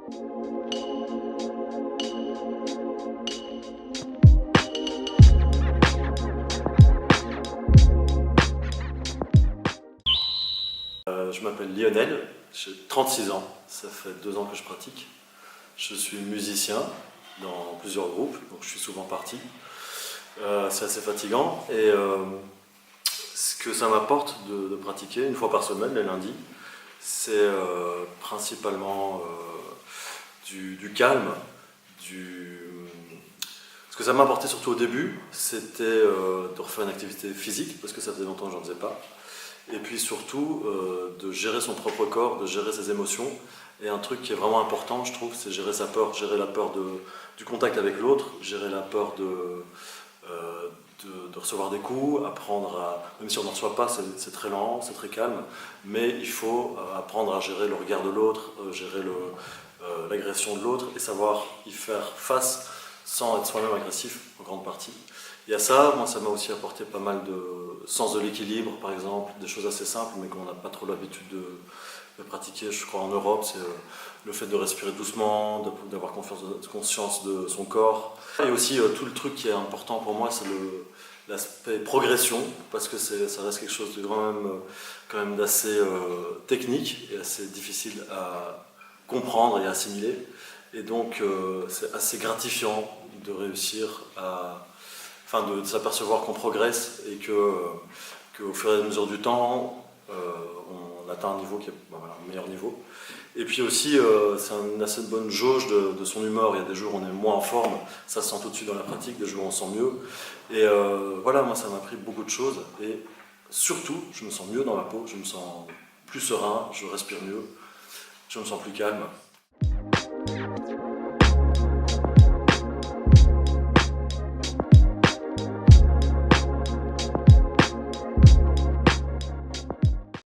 Je m'appelle Lionel, j'ai 36 ans, ça fait 2 ans que je pratique. Je suis musicien dans plusieurs groupes, donc je suis souvent parti. C'est assez fatigant et ce que ça m'apporte de pratiquer une fois par semaine, les lundis, c'est principalement du calme, Ce que ça m'a apporté surtout au début, c'était de refaire une activité physique, parce que ça faisait longtemps que j'en faisais pas. Et puis surtout, de gérer son propre corps, de gérer ses émotions. Et un truc qui est vraiment important, je trouve, c'est gérer sa peur, gérer la peur du contact avec l'autre, gérer la peur de recevoir des coups, apprendre à, même si on n'en reçoit pas, c'est très lent, c'est très calme, mais il faut apprendre à gérer le regard de l'autre, gérer l'agression de l'autre et savoir y faire face sans être soi-même agressif en grande partie. Il y a ça, moi ça m'a aussi apporté pas mal de sens de l'équilibre par exemple, des choses assez simples mais qu'on n'a pas trop l'habitude de pratiquer, je crois en Europe, c'est le fait de respirer doucement, d'avoir conscience de son corps. Et aussi tout le truc qui est important pour moi, c'est l'aspect progression, parce que ça reste quelque chose de quand même d'assez technique et assez difficile à comprendre et à assimiler. Et donc c'est assez gratifiant de réussir de s'apercevoir qu'on progresse et qu'au fur et à mesure du temps, on atteint un niveau qui est un meilleur niveau. Et puis aussi, c'est une assez bonne jauge de son humeur. Il y a des jours où on est moins en forme, ça se sent tout de suite dans la pratique, des jours où on se sent mieux. Et voilà, moi ça m'a appris beaucoup de choses. Et surtout, je me sens mieux dans ma peau, je me sens plus serein, je respire mieux, je me sens plus calme.